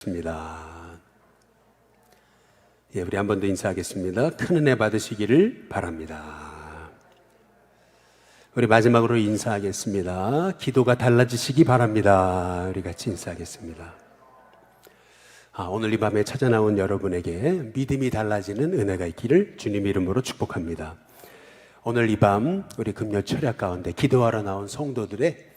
입니다. 우리 한 번 더 인사하겠습니다. 큰 은혜 받으시기를 바랍니다. 우리 마지막으로 인사하겠습니다. 기도가 달라지시기 바랍니다. 우리 같이 인사하겠습니다. 오늘 이 밤에 찾아나온 여러분에게 믿음이 달라지는 은혜가 있기를 주님의 이름으로 축복합니다. 오늘 이 밤 우리 금요 철야 가운데 기도하러 나온 성도들의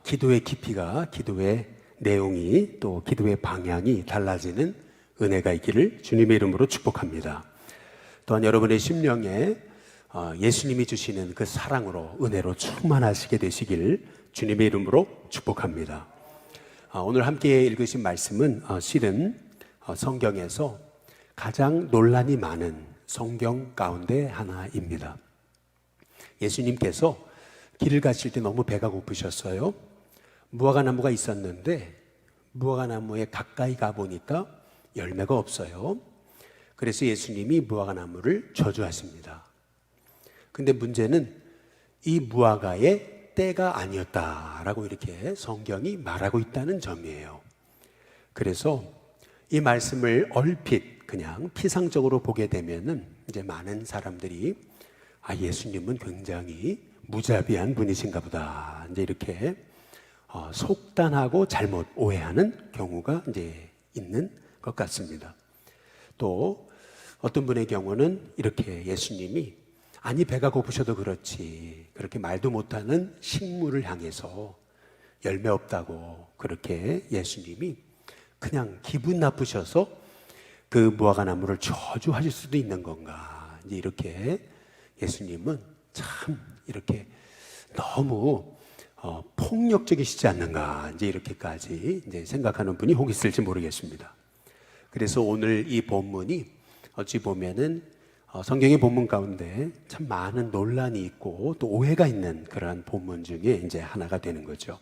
기도의 깊이가, 기도의 내용이, 또 기도의 방향이 달라지는 은혜가 있기를 주님의 이름으로 축복합니다. 또한 여러분의 심령에 예수님이 주시는 그 사랑으로, 은혜로 충만하시게 되시길 주님의 이름으로 축복합니다. 오늘 함께 읽으신 말씀은 실은 성경에서 가장 논란이 많은 성경 가운데 하나입니다. 예수님께서 길을 가실 때 너무 배가 고프셨어요. 무화과나무가 있었는데 무화과나무에 가까이 가보니까 열매가 없어요. 그래서 예수님이 무화과나무를 저주하십니다. 근데 문제는 이 무화과의 때가 아니었다라고 이렇게 성경이 말하고 있다는 점이에요. 그래서 이 말씀을 얼핏 그냥 피상적으로 보게 되면은 이제 많은 사람들이 예수님은 굉장히 무자비한 분이신가 보다, 이제 이렇게 속단하고 잘못 오해하는 경우가 이제 있는 것 같습니다. 또 어떤 분의 경우는 이렇게 예수님이 배가 고프셔도 그렇지 그렇게 말도 못하는 식물을 향해서 열매 없다고 그렇게 예수님이 그냥 기분 나쁘셔서 그 무화과나무를 저주하실 수도 있는 건가, 이제 이렇게 예수님은 참 이렇게 너무 폭력적이시지 않는가, 이제 이렇게까지 이제 생각하는 분이 혹 있을지 모르겠습니다. 그래서 오늘 이 본문이 어찌 보면은 성경의 본문 가운데 참 많은 논란이 있고 또 오해가 있는 그러한 본문 중에 이제 하나가 되는 거죠.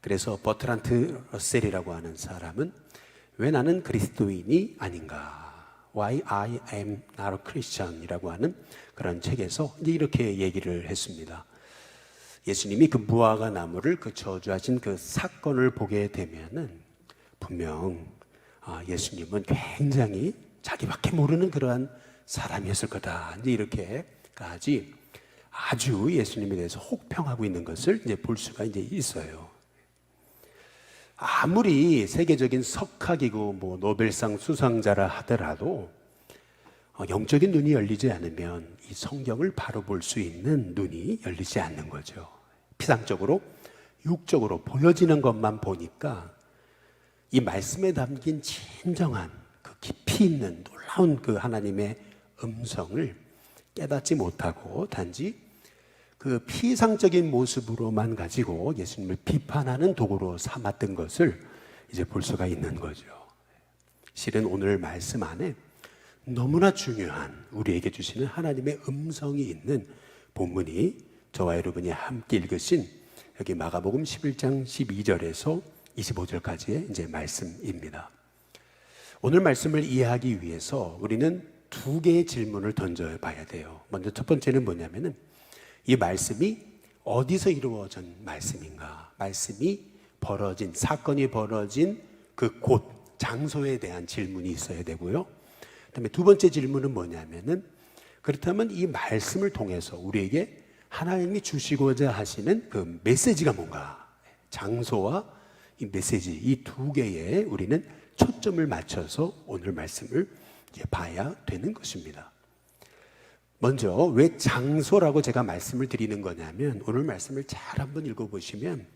그래서 버트란트 러셀이라고 하는 사람은 왜 나는 그리스도인이 아닌가, Why I am not a Christian 이라고 하는 그런 책에서 이제 이렇게 얘기를 했습니다. 예수님이 그 무화과 나무를 저주하신 그 사건을 보게 되면은 분명 예수님은 굉장히 자기밖에 모르는 그러한 사람이었을 거다, 이제 이렇게까지 아주 예수님에 대해서 혹평하고 있는 것을 이제 볼 수가 이제 있어요. 아무리 세계적인 석학이고 노벨상 수상자라 하더라도 영적인 눈이 열리지 않으면 이 성경을 바로 볼 수 있는 눈이 열리지 않는 거죠. 피상적으로, 육적으로 보여지는 것만 보니까 이 말씀에 담긴 진정한 그 깊이 있는 놀라운 그 하나님의 음성을 깨닫지 못하고 단지 그 피상적인 모습으로만 가지고 예수님을 비판하는 도구로 삼았던 것을 이제 볼 수가 있는 거죠. 실은 오늘 말씀 안에 너무나 중요한, 우리에게 주시는 하나님의 음성이 있는 본문이 저와 여러분이 함께 읽으신 여기 마가복음 11장 12절에서 25절까지의 이제 말씀입니다. 오늘 말씀을 이해하기 위해서 우리는 두 개의 질문을 던져 봐야 돼요. 먼저 첫 번째는 뭐냐면은 이 말씀이 어디서 이루어진 말씀인가? 말씀이 벌어진, 사건이 벌어진 그 곳, 장소에 대한 질문이 있어야 되고요. 그다음에 두 번째 질문은 뭐냐면은 그렇다면 이 말씀을 통해서 우리에게 하나님이 주시고자 하시는 그 메시지가 뭔가? 장소와 이 메시지, 이 두 개에 우리는 초점을 맞춰서 오늘 말씀을 봐야 되는 것입니다. 먼저 왜 장소라고 제가 말씀을 드리는 거냐면, 오늘 말씀을 잘 한번 읽어보시면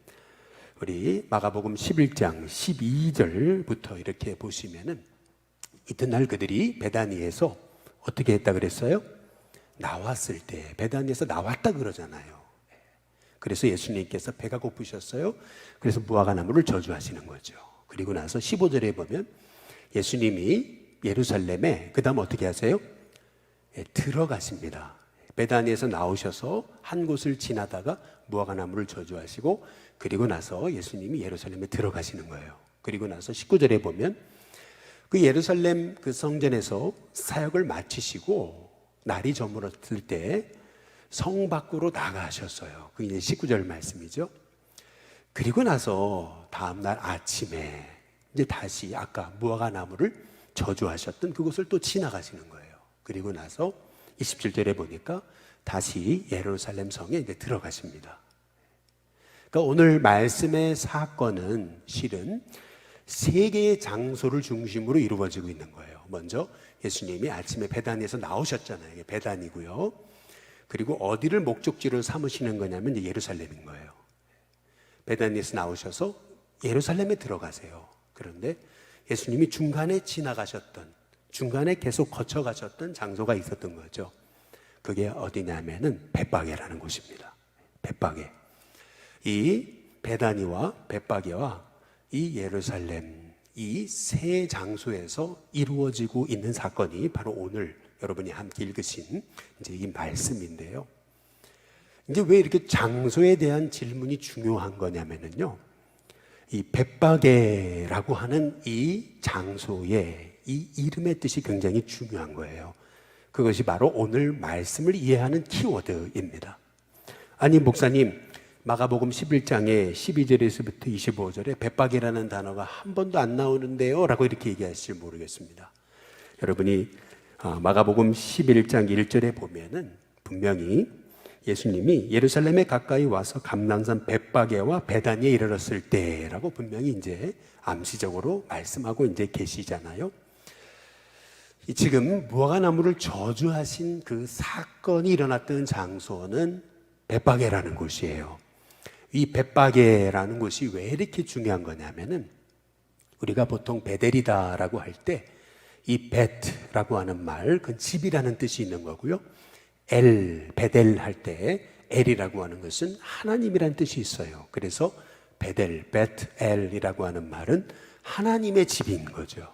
우리 마가복음 11장 12절부터 이렇게 보시면은 이튿날 그들이 베다니에서 어떻게 했다 그랬어요? 나왔을 때, 베다니에서 나왔다 그러잖아요. 그래서 예수님께서 배가 고프셨어요. 그래서 무화과나무를 저주하시는 거죠. 그리고 나서 15절에 보면 예수님이 예루살렘에 그 다음 어떻게 하세요? 들어가십니다. 베다니에서 나오셔서 한 곳을 지나다가 무화과나무를 저주하시고, 그리고 나서 예수님이 예루살렘에 들어가시는 거예요. 그리고 나서 19절에 보면 그 예루살렘 그 성전에서 사역을 마치시고 날이 저물었을 때 성 밖으로 나가셨어요. 그게 이제 19절 말씀이죠. 그리고 나서 다음날 아침에 이제 다시 아까 무화과 나무를 저주하셨던 그곳을 또 지나가시는 거예요. 그리고 나서 27절에 보니까 다시 예루살렘 성에 이제 들어가십니다. 그러니까 오늘 말씀의 사건은 실은 세 개의 장소를 중심으로 이루어지고 있는 거예요. 먼저 예수님이 아침에 베다니에서 나오셨잖아요. 이게 베다니고요. 그리고 어디를 목적지로 삼으시는 거냐면 이제 예루살렘인 거예요. 베다니에서 나오셔서 예루살렘에 들어가세요. 그런데 예수님이 중간에 지나가셨던, 중간에 계속 거쳐가셨던 장소가 있었던 거죠. 그게 어디냐면은 벳바게라는 곳입니다. 벳바게. 이 베다니와 벳바게와 이 예루살렘, 이 세 장소에서 이루어지고 있는 사건이 바로 오늘 여러분이 함께 읽으신 이제 이 말씀인데요. 이제 왜 이렇게 장소에 대한 질문이 중요한 거냐면요. 이 벳바게라고 하는 이 장소의 이 이름의 뜻이 굉장히 중요한 거예요. 그것이 바로 오늘 말씀을 이해하는 키워드입니다. 아니 목사님, 마가복음 11장에 12절에서부터 25절에 벳바게라는 단어가 한 번도 안 나오는데요 라고 이렇게 얘기하실지 모르겠습니다. 여러분이 마가복음 11장 1절에 보면은 분명히 예수님이 예루살렘에 가까이 와서 감람산 벳바게와 베다니에 이르렀을 때라고 분명히 이제 암시적으로 말씀하고 이제 계시잖아요. 지금 무화과 나무를 저주하신 그 사건이 일어났던 장소는 벳바게라는 곳이에요. 이 벳바게라는 곳이 왜 이렇게 중요한 거냐면은 우리가 보통 베델이다라고 할 때 이 벳라고 하는 말, 그 집이라는 뜻이 있는 거고요. 베델 할 때 엘이라고 하는 것은 하나님이라는 뜻이 있어요. 그래서 베델, 벳엘이라고 하는 말은 하나님의 집인 거죠.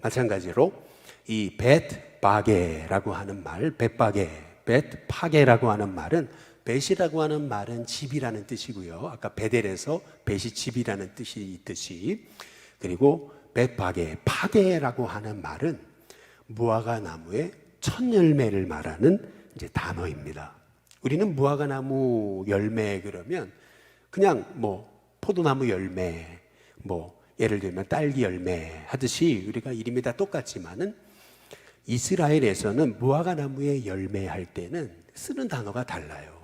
마찬가지로 이 벳바게라고 하는 말, 벳바게, 벳파게라고 하는 말은 벳이라고 하는 말은 집이라는 뜻이고요. 아까 베델에서 벳이 집이라는 뜻이 있듯이, 그리고 벳바게, 파게라고 하는 말은 무화과 나무의 첫 열매를 말하는 이제 단어입니다. 우리는 무화과 나무 열매 그러면 그냥 뭐 포도나무 열매, 뭐 예를 들면 딸기 열매 하듯이 우리가 이름이 다 똑같지만은 이스라엘에서는 무화과 나무의 열매 할 때는 쓰는 단어가 달라요.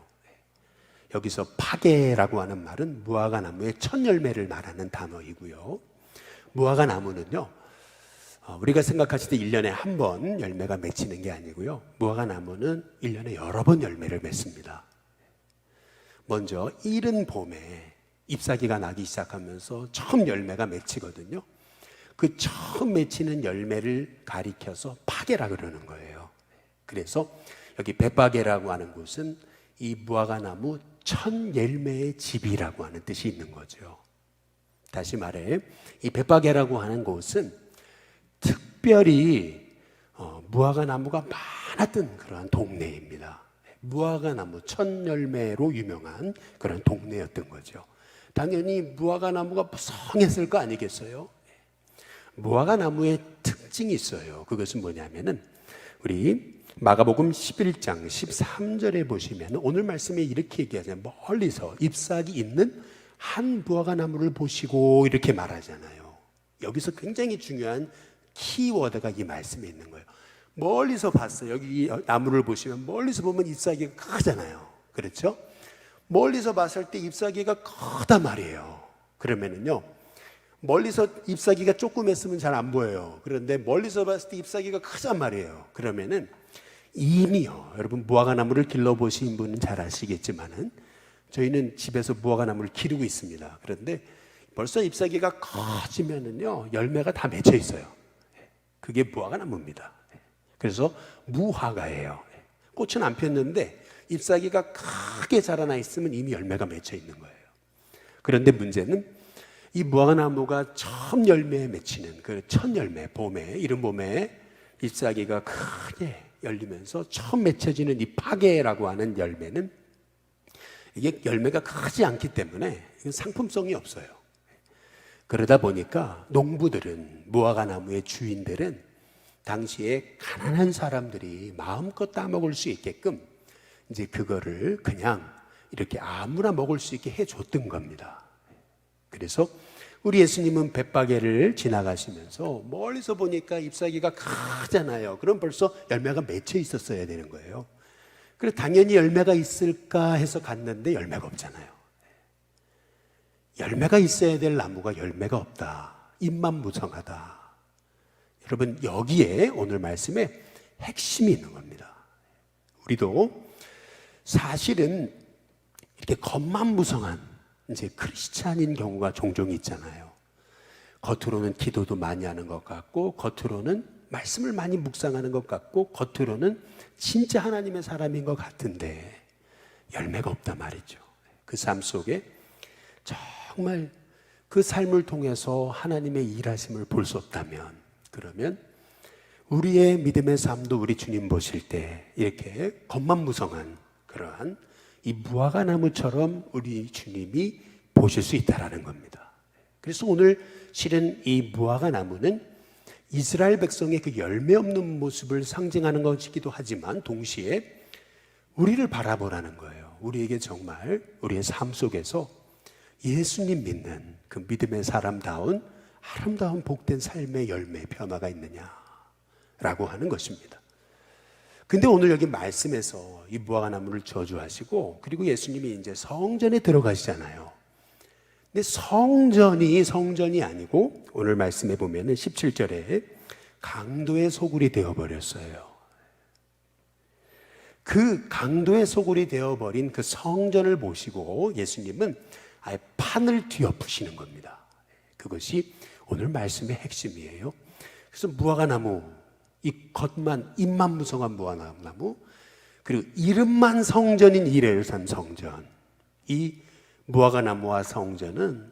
여기서 파게라고 하는 말은 무화과 나무의 첫 열매를 말하는 단어이고요. 무화과 나무는요, 우리가 생각하실 때 1년에 한 번 열매가 맺히는 게 아니고요. 무화과 나무는 1년에 여러 번 열매를 맺습니다. 먼저 이른 봄에 잎사귀가 나기 시작하면서 처음 열매가 맺히거든요. 그 처음 맺히는 열매를 가리켜서 파게라 그러는 거예요. 그래서 여기 벳바게라고 하는 곳은 이 무화과 나무 첫 열매의 집이라고 하는 뜻이 있는 거죠. 다시 말해, 이 벳바게라고 하는 곳은 특별히 무화과 나무가 많았던 그러한 동네입니다. 무화과 나무 첫 열매로 유명한 그런 동네였던 거죠. 당연히 무화과 나무가 무성했을 거 아니겠어요? 무화과 나무의 특징이 있어요. 그것은 뭐냐면은 우리 마가복음 11장 13절에 보시면 오늘 말씀에 이렇게 얘기하잖아요. 멀리서 잎사귀 있는 한 무화과 나무를 보시고 이렇게 말하잖아요. 여기서 굉장히 중요한 키워드가 이 말씀에 있는 거예요. 멀리서 봤어요. 여기 나무를 보시면 멀리서 보면 잎사귀가 크잖아요. 그렇죠? 멀리서 봤을 때 잎사귀가 크단 말이에요. 그러면은요, 멀리서 잎사귀가 조그맸으면 잘 안 보여요. 그런데 멀리서 봤을 때 잎사귀가 크단 말이에요. 그러면은 이미요, 여러분 무화과 나무를 길러보신 분은 잘 아시겠지만은 저희는 집에서 무화과 나무를 기르고 있습니다. 그런데 벌써 잎사귀가 커지면은요, 열매가 다 맺혀 있어요. 그게 무화과 나무입니다. 그래서 무화과예요. 꽃은 안 폈는데 잎사귀가 크게 자라나 있으면 이미 열매가 맺혀 있는 거예요. 그런데 문제는 이 무화과 나무가 처음 열매에 맺히는 그 첫 열매, 봄에, 이른 봄에 잎사귀가 크게 열리면서 처음 맺혀지는 이 파게라고 하는 열매는 이게 열매가 크지 않기 때문에 이건 상품성이 없어요. 그러다 보니까 농부들은, 무화과 나무의 주인들은 당시에 가난한 사람들이 마음껏 따먹을 수 있게끔 이제 그거를 그냥 이렇게 아무나 먹을 수 있게 해줬던 겁니다. 그래서 우리 예수님은 벳바게를 지나가시면서 멀리서 보니까 잎사귀가 크잖아요. 그럼 벌써 열매가 맺혀 있었어야 되는 거예요. 그래서 당연히 열매가 있을까 해서 갔는데 열매가 없잖아요. 열매가 있어야 될 나무가 열매가 없다. 잎만 무성하다. 여러분, 여기에 오늘 말씀에 핵심이 있는 겁니다. 우리도 사실은 이렇게 겉만 무성한 이제 크리스찬인 경우가 종종 있잖아요. 겉으로는 기도도 많이 하는 것 같고, 겉으로는 말씀을 많이 묵상하는 것 같고, 겉으로는 진짜 하나님의 사람인 것 같은데 열매가 없단 말이죠. 그 삶 속에 정말 그 삶을 통해서 하나님의 일하심을 볼 수 없다면, 그러면 우리의 믿음의 삶도 우리 주님 보실 때 이렇게 겉만 무성한 그러한 이 무화과 나무처럼 우리 주님이 보실 수 있다라는 겁니다. 그래서 오늘 실은 이 무화과 나무는 이스라엘 백성의 그 열매 없는 모습을 상징하는 것이기도 하지만 동시에 우리를 바라보라는 거예요. 우리에게 정말 우리의 삶 속에서 예수님 믿는 그 믿음의 사람다운 아름다운 복된 삶의 열매 변화가 있느냐라고 하는 것입니다. 근데 오늘 여기 말씀에서 이 무화과 나무를 저주하시고, 그리고 예수님이 이제 성전에 들어가시잖아요. 근데 성전이 아니고 오늘 말씀에 보면은 17절에 강도의 소굴이 되어버렸어요. 그 강도의 소굴이 되어버린 그 성전을 보시고 예수님은 아예 판을 뒤엎으시는 겁니다. 그것이 오늘 말씀의 핵심이에요. 그래서 무화과 나무, 이 겉만 잎만 무성한 무화과 나무, 그리고 이름만 성전인 이레루살렘 성전, 이 무화과 나무와 성전은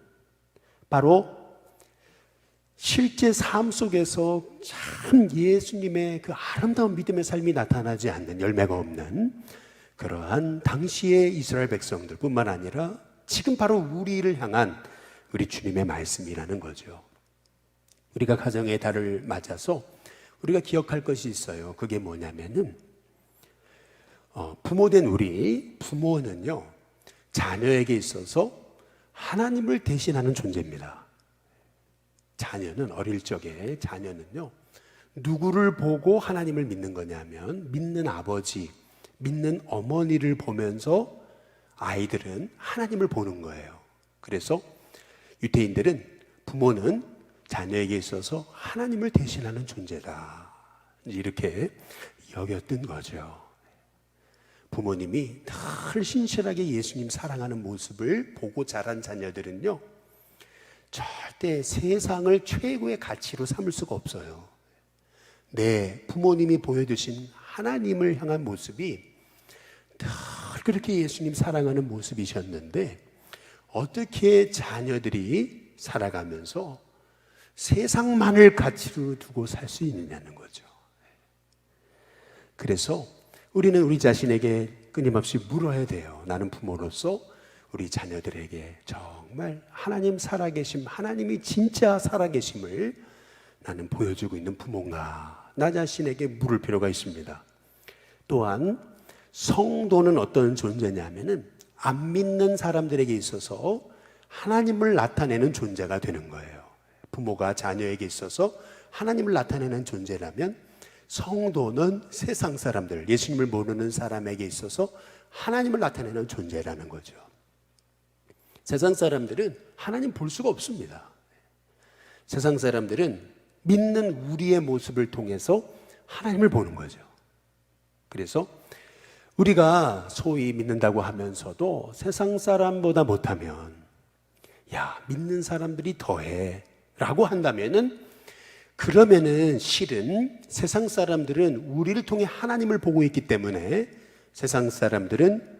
바로 실제 삶 속에서 참 예수님의 그 아름다운 믿음의 삶이 나타나지 않는, 열매가 없는 그러한 당시의 이스라엘 백성들뿐만 아니라 지금 바로 우리를 향한 우리 주님의 말씀이라는 거죠. 우리가 가정의 달을 맞아서 우리가 기억할 것이 있어요. 그게 뭐냐면은 부모된 우리 부모는요, 자녀에게 있어서 하나님을 대신하는 존재입니다. 자녀는 어릴 적에 자녀는요, 누구를 보고 하나님을 믿는 거냐면 믿는 아버지, 믿는 어머니를 보면서 아이들은 하나님을 보는 거예요. 그래서 유대인들은 부모는 자녀에게 있어서 하나님을 대신하는 존재다, 이렇게 여겼던 거죠. 부모님이 늘 신실하게 예수님 사랑하는 모습을 보고 자란 자녀들은요, 절대 세상을 최고의 가치로 삼을 수가 없어요. 내 부모님이 보여주신 하나님을 향한 모습이 늘 그렇게 예수님 사랑하는 모습이셨는데 어떻게 자녀들이 살아가면서 세상만을 가치로 두고 살 수 있느냐는 거죠. 그래서 우리는 우리 자신에게 끊임없이 물어야 돼요. 나는 부모로서 우리 자녀들에게 정말 하나님 살아계심, 하나님이 진짜 살아계심을 나는 보여주고 있는 부모인가? 나 자신에게 물을 필요가 있습니다. 또한 성도는 어떤 존재냐면은 안 믿는 사람들에게 있어서 하나님을 나타내는 존재가 되는 거예요. 부모가 자녀에게 있어서 하나님을 나타내는 존재라면 성도는 세상 사람들, 예수님을 모르는 사람에게 있어서 하나님을 나타내는 존재라는 거죠. 세상 사람들은 하나님 볼 수가 없습니다. 세상 사람들은 믿는 우리의 모습을 통해서 하나님을 보는 거죠. 그래서 우리가 소위 믿는다고 하면서도 세상 사람보다 못하면, 야, 믿는 사람들이 더해 라고 한다면은, 그러면은 실은 세상 사람들은 우리를 통해 하나님을 보고 있기 때문에 세상 사람들은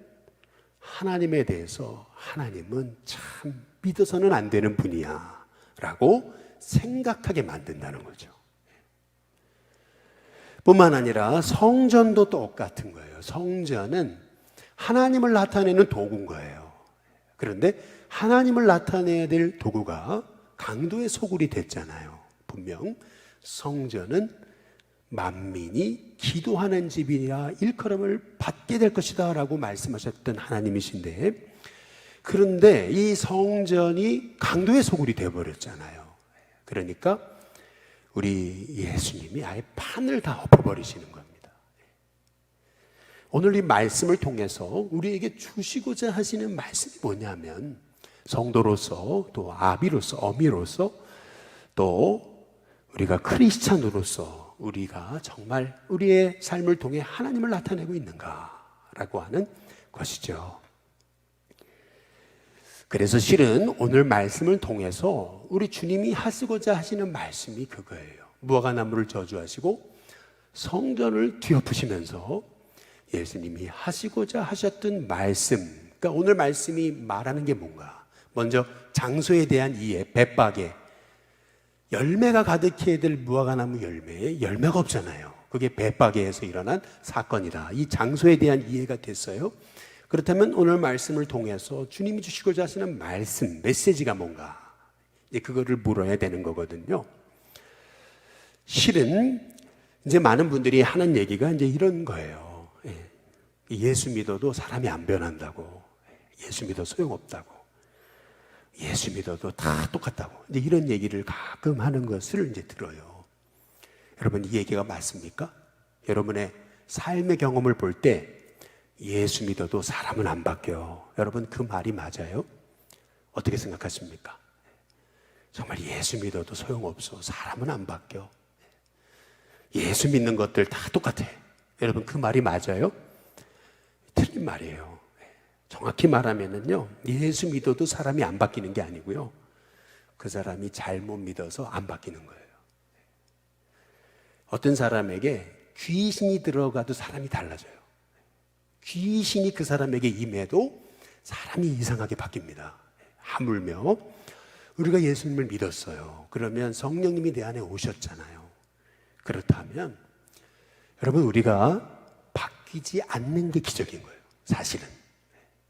하나님에 대해서 하나님은 참 믿어서는 안 되는 분이야 라고 생각하게 만든다는 거죠. 뿐만 아니라 성전도 똑같은 거예요. 성전은 하나님을 나타내는 도구인 거예요. 그런데 하나님을 나타내야 될 도구가 강도의 소굴이 됐잖아요. 분명 성전은 만민이 기도하는 집이라 일컬음을 받게 될 것이다 라고 말씀하셨던 하나님이신데, 그런데 이 성전이 강도의 소굴이 되어버렸잖아요. 그러니까 우리 예수님이 아예 판을 다 엎어버리시는 겁니다. 오늘 이 말씀을 통해서 우리에게 주시고자 하시는 말씀이 뭐냐면, 성도로서, 또 아비로서, 어미로서, 또 우리가 크리스찬으로서 우리가 정말 우리의 삶을 통해 하나님을 나타내고 있는가라고 하는 것이죠. 그래서 실은 오늘 말씀을 통해서 우리 주님이 하시고자 하시는 말씀이 그거예요. 무화과나무를 저주하시고 성전을 뒤엎으시면서 예수님이 하시고자 하셨던 말씀, 그러니까 오늘 말씀이 말하는 게 뭔가? 먼저 장소에 대한 이해, 배박에 열매가 가득해야 될 무화과나무 열매에 열매가 없잖아요. 그게 배박에서 일어난 사건이다. 이 장소에 대한 이해가 됐어요. 그렇다면 오늘 말씀을 통해서 주님이 주시고자 하시는 말씀, 메시지가 뭔가? 이제 그거를 물어야 되는 거거든요. 실은 이제 많은 분들이 하는 얘기가 이제 이런 거예요. 예수 믿어도 사람이 안 변한다고. 예수 믿어 소용없다고. 예수 믿어도 다 똑같다고. 이제 이런 얘기를 가끔 하는 것을 이제 들어요. 여러분, 이 얘기가 맞습니까? 여러분의 삶의 경험을 볼 때 예수 믿어도 사람은 안 바뀌어. 여러분, 그 말이 맞아요? 어떻게 생각하십니까? 정말 예수 믿어도 소용없어. 사람은 안 바뀌어. 예수 믿는 것들 다 똑같아. 여러분, 그 말이 맞아요? 틀린 말이에요. 정확히 말하면은요, 예수 믿어도 사람이 안 바뀌는 게 아니고요, 그 사람이 잘못 믿어서 안 바뀌는 거예요. 어떤 사람에게 귀신이 들어가도 사람이 달라져요. 귀신이 그 사람에게 임해도 사람이 이상하게 바뀝니다. 하물며 우리가 예수님을 믿었어요. 그러면 성령님이 내 안에 오셨잖아요. 그렇다면 여러분, 우리가 바뀌지 않는 게 기적인 거예요. 사실은.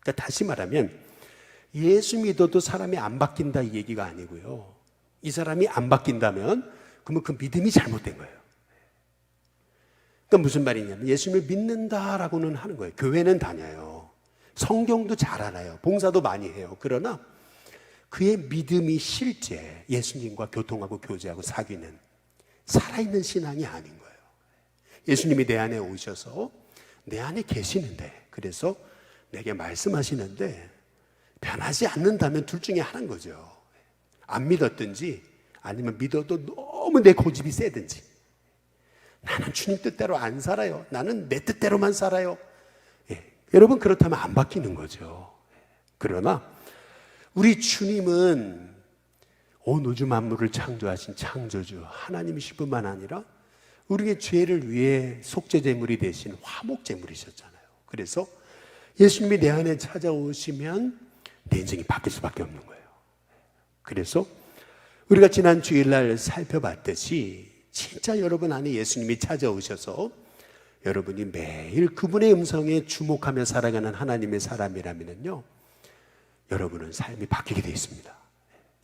그러니까 다시 말하면 예수 믿어도 사람이 안 바뀐다 이 얘기가 아니고요, 이 사람이 안 바뀐다면 그러면 그 믿음이 잘못된 거예요. 그러니까 무슨 말이냐면, 예수님을 믿는다라고는 하는 거예요. 교회는 다녀요. 성경도 잘 알아요. 봉사도 많이 해요. 그러나 그의 믿음이 실제 예수님과 교통하고 교제하고 사귀는 살아있는 신앙이 아닌 거예요. 예수님이 내 안에 오셔서 내 안에 계시는데, 그래서 내게 말씀하시는데 변하지 않는다면 둘 중에 하나인 거죠. 안 믿었든지 아니면 믿어도 너무 내 고집이 세든지. 나는 주님 뜻대로 안 살아요. 나는 내 뜻대로만 살아요. 여러분, 그렇다면 안 바뀌는 거죠. 그러나 우리 주님은 온 우주 만물을 창조하신 창조주 하나님이실 뿐만 아니라 우리의 죄를 위해 속죄제물이 되신 화목제물이셨잖아요. 그래서 예수님이 내 안에 찾아오시면 내 인생이 바뀔 수밖에 없는 거예요. 그래서 우리가 지난 주일날 살펴봤듯이 진짜 여러분 안에 예수님이 찾아오셔서 여러분이 매일 그분의 음성에 주목하며 살아가는 하나님의 사람이라면요, 여러분은 삶이 바뀌게 되어 있습니다.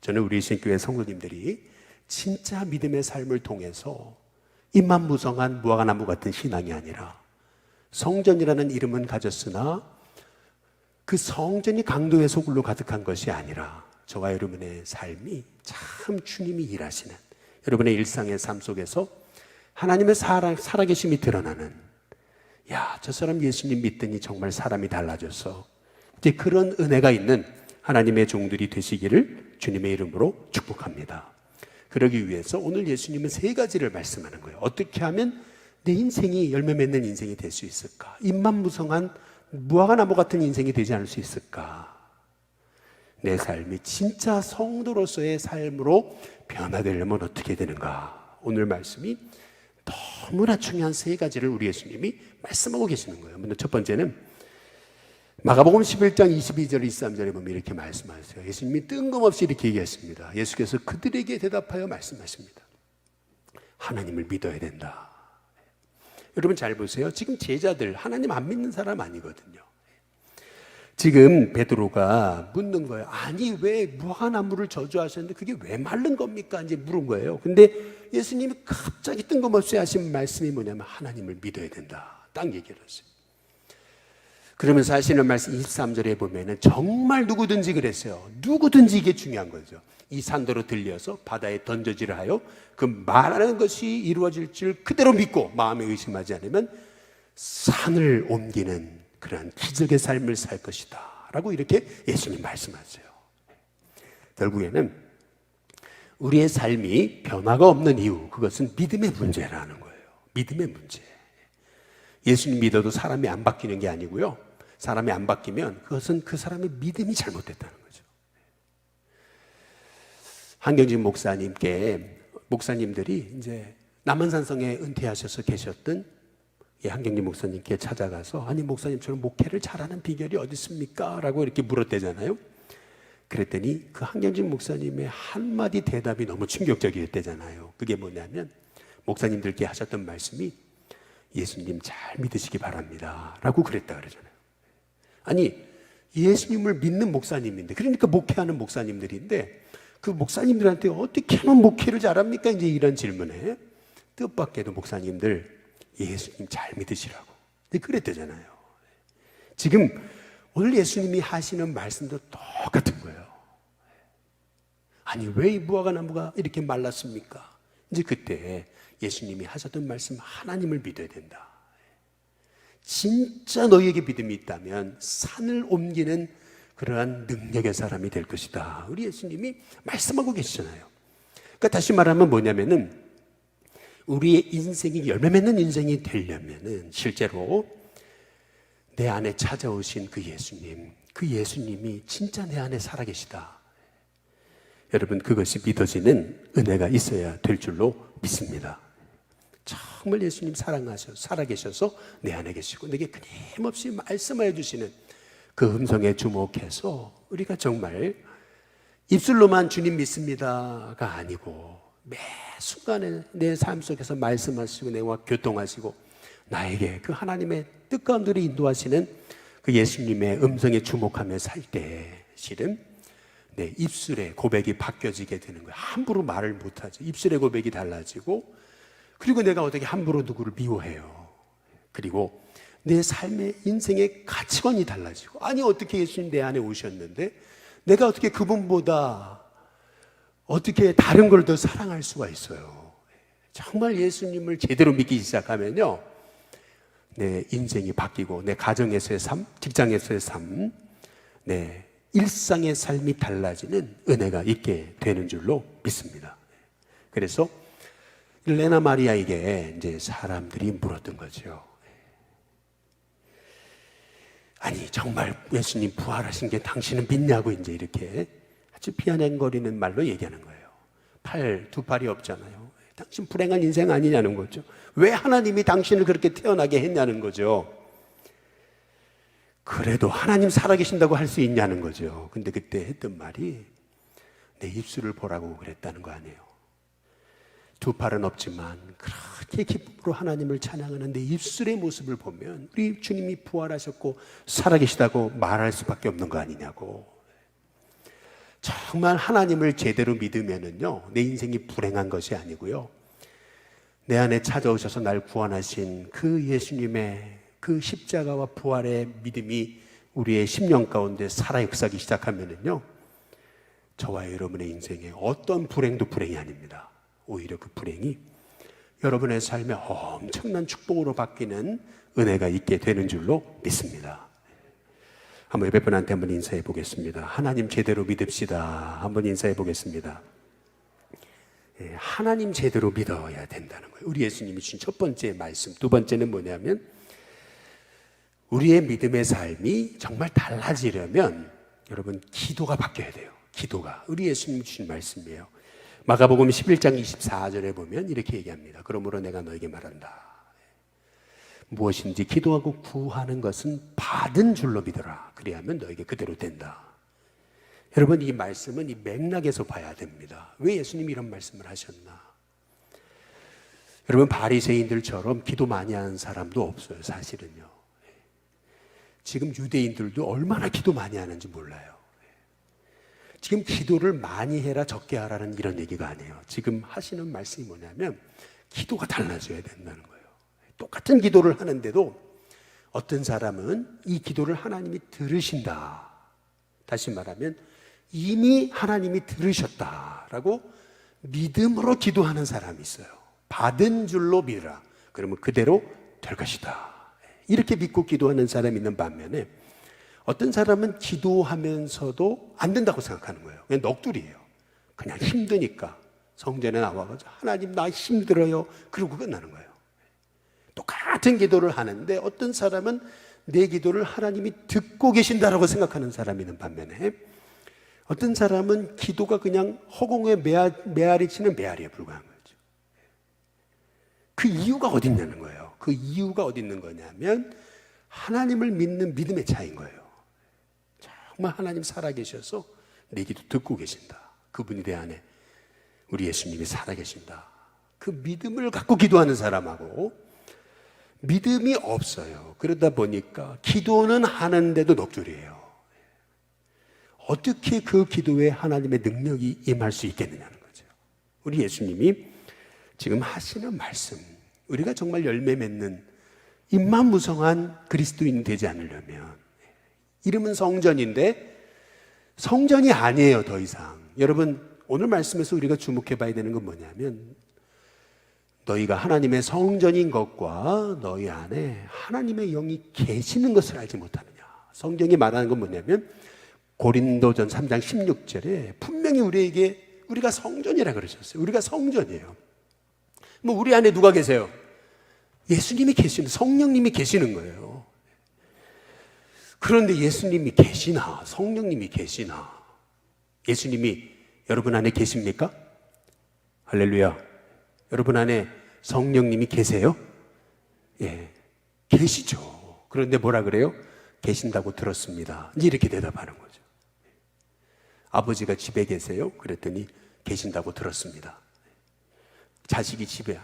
저는 우리 신교회 성도님들이 진짜 믿음의 삶을 통해서 입만 무성한 무화과나무 같은 신앙이 아니라, 성전이라는 이름은 가졌으나 그 성전이 강도의 소굴로 가득한 것이 아니라 저와 여러분의 삶이 참 주님이 일하시는, 여러분의 일상의 삶 속에서 하나님의 살아계심이 드러나는, 야, 저 사람 예수님 믿더니 정말 사람이 달라졌어, 이제 그런 은혜가 있는 하나님의 종들이 되시기를 주님의 이름으로 축복합니다. 그러기 위해서 오늘 예수님은 세 가지를 말씀하는 거예요. 어떻게 하면 내 인생이 열매 맺는 인생이 될 수 있을까? 입만 무성한 무화과나무 같은 인생이 되지 않을 수 있을까? 내 삶이 진짜 성도로서의 삶으로 변화되려면 어떻게 되는가? 오늘 말씀이 너무나 중요한 세 가지를 우리 예수님이 말씀하고 계시는 거예요. 먼저 첫 번째는 마가복음 11장 22절 23절에 보면 이렇게 말씀하세요. 예수님이 뜬금없이 이렇게 얘기했습니다. 예수께서 그들에게 대답하여 말씀하십니다. 하나님을 믿어야 된다. 여러분 잘 보세요. 지금 제자들 하나님 안 믿는 사람 아니거든요. 지금 베드로가 묻는 거예요. 아니, 왜 무화과나무를 저주하셨는데 그게 왜 마른 겁니까? 이제 물은 거예요. 근데 예수님이 갑자기 뜬금없이 하신 말씀이 뭐냐면 하나님을 믿어야 된다. 딱 얘기를 했어요. 그러면서 하시는 말씀 23절에 보면은 정말 누구든지 그랬어요. 누구든지 이게 중요한 거죠. 이 산도로 들려서 바다에 던져지라 하여 그 말하는 것이 이루어질 줄 그대로 믿고 마음에 의심하지 않으면 산을 옮기는 그러한 기적의 삶을 살 것이다 라고 이렇게 예수님 말씀하세요. 결국에는 우리의 삶이 변화가 없는 이유, 그것은 믿음의 문제라는 거예요. 믿음의 문제. 예수님 믿어도 사람이 안 바뀌는 게 아니고요, 사람이 안 바뀌면 그것은 그 사람의 믿음이 잘못됐다는 거죠. 한경진 목사님들이 이제 남한산성에 은퇴하셔서 계셨던 한경진 목사님께 찾아가서, 아니 목사님처럼 목회를 잘하는 비결이 어디 있습니까? 라고 이렇게 물었대잖아요. 그랬더니 그 한경진 목사님의 한마디 대답이 너무 충격적이었대잖아요. 그게 뭐냐면 목사님들께 하셨던 말씀이 예수님 잘 믿으시기 바랍니다 라고 그랬다 그러잖아요. 아니 예수님을 믿는 목사님인데, 그러니까 목회하는 목사님들인데 그 목사님들한테 어떻게 하면 목회를 잘합니까? 이제 이런 질문에 뜻밖에도 목사님들 예수님 잘 믿으시라고 그랬대잖아요. 지금 오늘 예수님이 하시는 말씀도 똑같은 거예요. 아니 왜 이 무화과 나무가 이렇게 말랐습니까? 이제 그때 예수님이 하셨던 말씀, 하나님을 믿어야 된다. 진짜 너희에게 믿음이 있다면 산을 옮기는 그러한 능력의 사람이 될 것이다. 우리 예수님이 말씀하고 계시잖아요. 그러니까 다시 말하면 뭐냐면은 우리의 인생이 열매 맺는 인생이 되려면은 실제로 내 안에 찾아오신 그 예수님이 진짜 내 안에 살아계시다. 여러분, 그것이 믿어지는 은혜가 있어야 될 줄로 믿습니다. 정말 예수님 사랑하셔서 살아계셔서 내 안에 계시고 내게 끊임없이 말씀하여 주시는 그 음성에 주목해서 우리가 정말 입술로만 주님 믿습니다가 아니고 매 순간에 내 삶 속에서 말씀하시고 내와 교통하시고 나에게 그 하나님의 뜻 가운데로 인도하시는 그 예수님의 음성에 주목하며 살 때 실은 내 입술의 고백이 바뀌어지게 되는 거예요. 함부로 말을 못하죠. 입술의 고백이 달라지고, 그리고 내가 어떻게 함부로 누구를 미워해요. 그리고 내 삶의 인생의 가치관이 달라지고, 아니 어떻게 예수님 내 안에 오셨는데 내가 어떻게 그분보다 어떻게 다른 걸 더 사랑할 수가 있어요. 정말 예수님을 제대로 믿기 시작하면요, 내 인생이 바뀌고 내 가정에서의 삶, 직장에서의 삶, 내 일상의 삶이 달라지는 은혜가 있게 되는 줄로 믿습니다. 그래서 레나 마리아에게 이제 사람들이 물었던 거죠. 아니 정말 예수님 부활하신 게 당신은 믿냐고 이제 이렇게 아주 비아냥거리는 말로 얘기하는 거예요. 두 팔이 없잖아요. 당신 불행한 인생 아니냐는 거죠. 왜 하나님이 당신을 그렇게 태어나게 했냐는 거죠. 그래도 하나님 살아계신다고 할 수 있냐는 거죠. 근데 그때 했던 말이 내 입술을 보라고 그랬다는 거 아니에요. 두 팔은 없지만 그렇게 기쁨으로 하나님을 찬양하는 내 입술의 모습을 보면 우리 주님이 부활하셨고 살아계시다고 말할 수밖에 없는 거 아니냐고. 정말 하나님을 제대로 믿으면은요, 내 인생이 불행한 것이 아니고요, 내 안에 찾아오셔서 날 구원하신 그 예수님의 그 십자가와 부활의 믿음이 우리의 심령 가운데 살아 역사하기 시작하면은요, 저와 여러분의 인생에 어떤 불행도 불행이 아닙니다. 오히려 그 불행이 여러분의 삶에 엄청난 축복으로 바뀌는 은혜가 있게 되는 줄로 믿습니다. 한번 옆에 분한테 한번 인사해 보겠습니다. 하나님 제대로 믿읍시다. 한번 인사해 보겠습니다. 하나님 제대로 믿어야 된다는 거예요. 우리 예수님이 주신 첫 번째 말씀. 두 번째는 뭐냐면 우리의 믿음의 삶이 정말 달라지려면 여러분 기도가 바뀌어야 돼요. 기도가. 우리 예수님이 주신 말씀이에요. 마가복음 11장 24절에 보면 이렇게 얘기합니다. 그러므로 내가 너에게 말한다. 무엇인지 기도하고 구하는 것은 받은 줄로 믿어라. 그리하면 너에게 그대로 된다. 여러분, 이 말씀은 이 맥락에서 봐야 됩니다. 왜 예수님이 이런 말씀을 하셨나? 여러분, 바리새인들처럼 기도 많이 하는 사람도 없어요. 사실은요. 지금 유대인들도 얼마나 기도 많이 하는지 몰라요. 지금 기도를 많이 해라 적게 하라는 이런 얘기가 아니에요. 지금 하시는 말씀이 뭐냐면 기도가 달라져야 된다는 거예요. 똑같은 기도를 하는데도 어떤 사람은 이 기도를 하나님이 들으신다. 다시 말하면 이미 하나님이 들으셨다라고 믿음으로 기도하는 사람이 있어요. 받은 줄로 믿으라. 그러면 그대로 될 것이다. 이렇게 믿고 기도하는 사람이 있는 반면에 어떤 사람은 기도하면서도 안 된다고 생각하는 거예요. 그냥 넋두리예요. 그냥 힘드니까 성전에 나와가지고 하나님 나 힘들어요. 그러고 끝나는 거예요. 똑같은 기도를 하는데 어떤 사람은 내 기도를 하나님이 듣고 계신다라고 생각하는 사람이 있는 반면에 어떤 사람은 기도가 그냥 허공에 메아리 치는 메아리에 불과한 거죠. 그 이유가 어디 있냐는 거예요. 그 이유가 어디 있는 거냐면 하나님을 믿는 믿음의 차이인 거예요. 정말 하나님 살아계셔서 내 기도 듣고 계신다. 그분이 내 안에 우리 예수님이 살아계신다. 그 믿음을 갖고 기도하는 사람하고 믿음이 없어요. 그러다 보니까 기도는 하는데도 넋두리예요. 어떻게 그 기도에 하나님의 능력이 임할 수 있겠느냐는 거죠. 우리 예수님이 지금 하시는 말씀, 우리가 정말 열매 맺는 임만무성한 그리스도인이 되지 않으려면 이름은 성전인데 성전이 아니에요. 더 이상. 여러분 오늘 말씀에서 우리가 주목해 봐야 되는 건 뭐냐면 너희가 하나님의 성전인 것과 너희 안에 하나님의 영이 계시는 것을 알지 못하느냐. 성경이 말하는 건 뭐냐면 고린도전 3장 16절에 분명히 우리에게 우리가 성전이라 그러셨어요. 우리가 성전이에요. 뭐 우리 안에 누가 계세요? 예수님이 계시는, 성령님이 계시는 거예요. 그런데 예수님이 계시나 성령님이 계시나 예수님이 여러분 안에 계십니까? 할렐루야. 여러분 안에 성령님이 계세요? 예, 계시죠. 그런데 뭐라 그래요? 계신다고 들었습니다. 이렇게 대답하는 거죠. 아버지가 집에 계세요? 그랬더니 계신다고 들었습니다. 자식이 집에,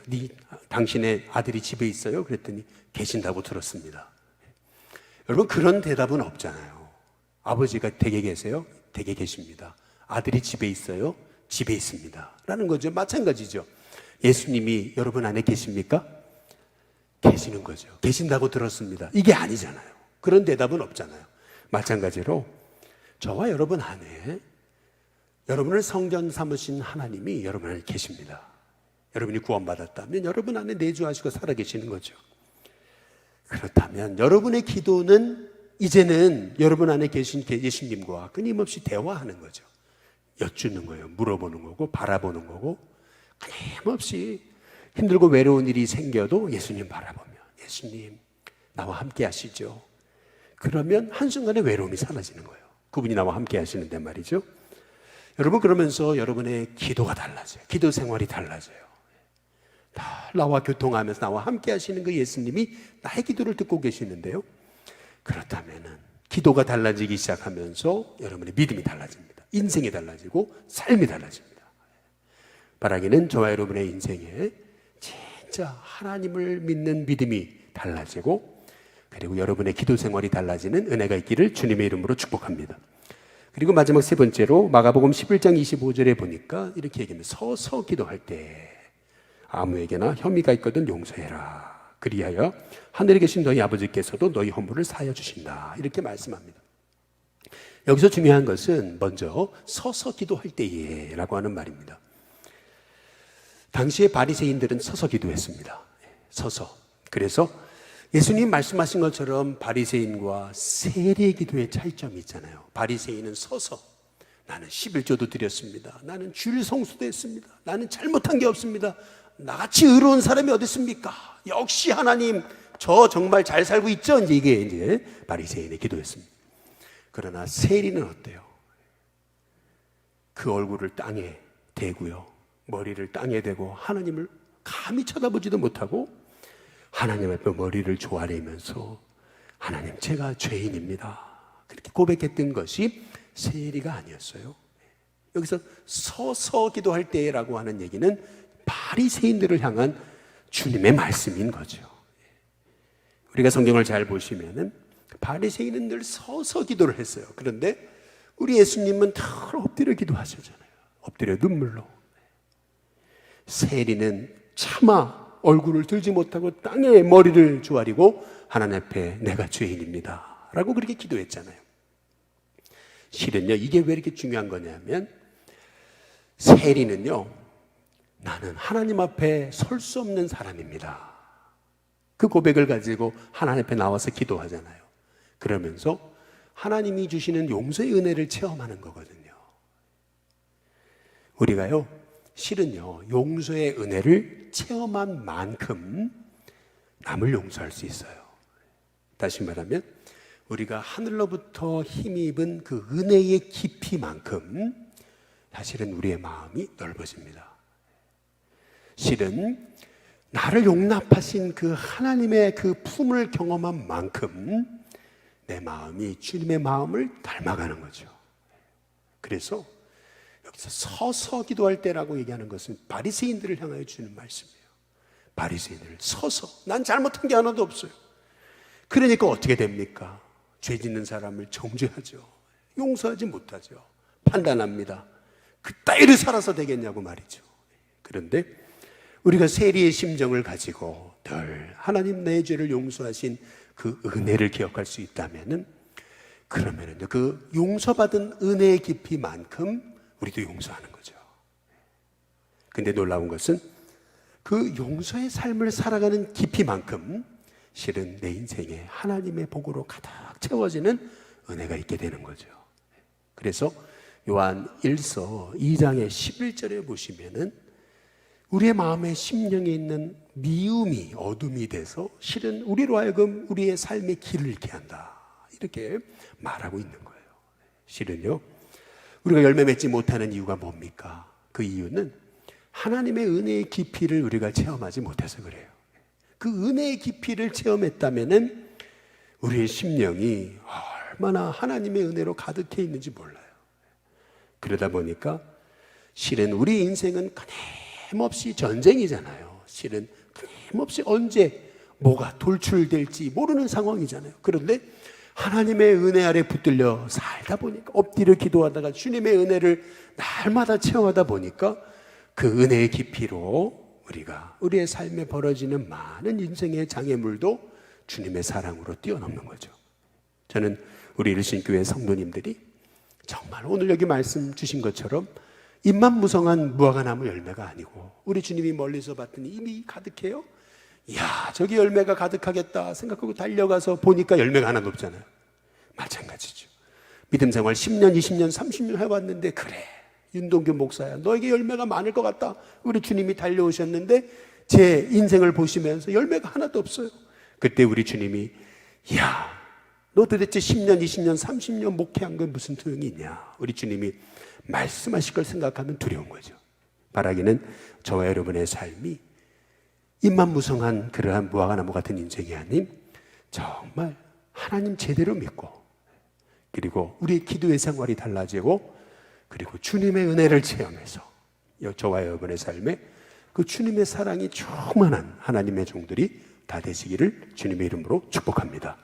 당신의 아들이 집에 있어요? 그랬더니 계신다고 들었습니다. 여러분 그런 대답은 없잖아요. 아버지가 댁에 계세요? 댁에 계십니다. 아들이 집에 있어요? 집에 있습니다. 라는 거죠. 마찬가지죠. 예수님이 여러분 안에 계십니까? 계시는 거죠. 계신다고 들었습니다. 이게 아니잖아요. 그런 대답은 없잖아요. 마찬가지로 저와 여러분 안에 여러분을 성전 삼으신 하나님이 여러분 안에 계십니다. 여러분이 구원받았다면 여러분 안에 내주하시고 살아계시는 거죠. 그렇다면 여러분의 기도는 이제는 여러분 안에 계신 예수님과 끊임없이 대화하는 거죠. 여쭈는 거예요. 물어보는 거고 바라보는 거고 끊임없이 힘들고 외로운 일이 생겨도 예수님 바라보면 예수님 나와 함께 하시죠. 그러면 한순간에 외로움이 사라지는 거예요. 그분이 나와 함께 하시는데 말이죠. 여러분 그러면서 여러분의 기도가 달라져요. 기도 생활이 달라져요. 나와 교통하면서 나와 함께 하시는 그 예수님이 나의 기도를 듣고 계시는데요. 그렇다면은 기도가 달라지기 시작하면서 여러분의 믿음이 달라집니다. 인생이 달라지고 삶이 달라집니다. 바라기는 저와 여러분의 인생에 진짜 하나님을 믿는 믿음이 달라지고 그리고 여러분의 기도 생활이 달라지는 은혜가 있기를 주님의 이름으로 축복합니다. 그리고 마지막 세 번째로 마가복음 11장 25절에 보니까 이렇게 얘기합니다. 서서 기도할 때 아무에게나 혐의가 있거든 용서해라. 그리하여 하늘에 계신 너희 아버지께서도 너희 허물을 사하여 주신다. 이렇게 말씀합니다. 여기서 중요한 것은 먼저 서서 기도할 때에 라고 하는 말입니다. 당시에 바리새인들은 서서 기도했습니다. 서서. 그래서 예수님 말씀하신 것처럼 바리새인과 세리 기도의 차이점이 있잖아요. 바리새인은 서서 나는 11조도 드렸습니다. 나는 주일 성수도 했습니다. 나는 잘못한 게 없습니다. 나같이 의로운 사람이 어디 있습니까? 역시 하나님 저 정말 잘 살고 있죠? 이게 바리새인의 기도였습니다. 그러나 세리는 어때요? 그 얼굴을 땅에 대고요. 머리를 땅에 대고 하나님을 감히 쳐다보지도 못하고 하나님 앞에 머리를 조아리면서 하나님 제가 죄인입니다. 그렇게 고백했던 것이 세리가 아니었어요. 여기서 서서 기도할 때라고 하는 얘기는 바리새인들을 향한 주님의 말씀인 거죠. 우리가 성경을 잘 보시면은 바리새인은 늘 서서 기도를 했어요. 그런데 우리 예수님은 늘 엎드려 기도하셨잖아요. 엎드려 눈물로. 세리는 차마 얼굴을 들지 못하고 땅에 머리를 조아리고 하나님 앞에 내가 죄인입니다 라고 그렇게 기도했잖아요. 실은요, 이게 왜 이렇게 중요한 거냐면, 세리는요, 나는 하나님 앞에 설 수 없는 사람입니다, 그 고백을 가지고 하나님 앞에 나와서 기도하잖아요. 그러면서 하나님이 주시는 용서의 은혜를 체험하는 거거든요. 우리가요, 실은요, 용서의 은혜를 체험한 만큼 남을 용서할 수 있어요. 다시 말하면 우리가 하늘로부터 힘입은 그 은혜의 깊이만큼 사실은 우리의 마음이 넓어집니다. 실은 나를 용납하신 그 하나님의 그 품을 경험한 만큼 내 마음이 주님의 마음을 닮아가는 거죠. 그래서 여기서 서서 기도할 때라고 얘기하는 것은 바리새인들을 향하여 주는 말씀이에요. 바리새인들 서서, 난 잘못한 게 하나도 없어요. 그러니까 어떻게 됩니까? 죄 짓는 사람을 정죄하죠. 용서하지 못하죠. 판단합니다. 그따위를 살아서 되겠냐고 말이죠. 그런데 우리가 세리의 심정을 가지고 늘 하나님 내 죄를 용서하신 그 은혜를 기억할 수 있다면은, 그러면은 그 용서받은 은혜의 깊이만큼 우리도 용서하는 거죠. 근데 놀라운 것은 그 용서의 삶을 살아가는 깊이만큼 실은 내 인생에 하나님의 복으로 가득 채워지는 은혜가 있게 되는 거죠. 그래서 요한 1서 2장의 11절에 보시면은 우리의 마음에 심령에 있는 미움이 어둠이 돼서 실은 우리로 하여금 우리의 삶의 길을 잃게 한다, 이렇게 말하고 있는 거예요. 실은요, 우리가 열매 맺지 못하는 이유가 뭡니까? 그 이유는 하나님의 은혜의 깊이를 우리가 체험하지 못해서 그래요. 그 은혜의 깊이를 체험했다면은 우리의 심령이 얼마나 하나님의 은혜로 가득해 있는지 몰라요. 그러다 보니까 실은 우리 인생은 끊임없이 전쟁이잖아요. 실은 끊임없이 언제 뭐가 돌출될지 모르는 상황이잖아요. 그런데 하나님의 은혜 아래 붙들려 살다 보니까, 엎드려 기도하다가 주님의 은혜를 날마다 체험하다 보니까 그 은혜의 깊이로 우리의 삶에 벌어지는 많은 인생의 장애물도 주님의 사랑으로 뛰어넘는 거죠. 저는 우리 일신교회 성도님들이 정말 오늘 여기 말씀 주신 것처럼 잎만 무성한 무화과나무 열매가 아니고, 우리 주님이 멀리서 봤더니 이미 가득해요. 이야, 저기 열매가 가득하겠다 생각하고 달려가서 보니까 열매가 하나도 없잖아요. 마찬가지죠. 믿음 생활 10년, 20년, 30년 해왔는데, 그래, 윤동규 목사야, 너에게 열매가 많을 것 같다. 우리 주님이 달려오셨는데 제 인생을 보시면서 열매가 하나도 없어요. 그때 우리 주님이, 이야, 너 도대체 10년, 20년, 30년 목회한 건 무슨 소용이 있냐. 우리 주님이 말씀하실 걸 생각하면 두려운 거죠. 바라기는 저와 여러분의 삶이 잎만 무성한 그러한 무화과나무 같은 인생이 아닌 정말 하나님 제대로 믿고, 그리고 우리의 기도의 생활이 달라지고, 그리고 주님의 은혜를 체험해서 저와 여러분의 삶에 그 주님의 사랑이 충만한 하나님의 종들이 다 되시기를 주님의 이름으로 축복합니다.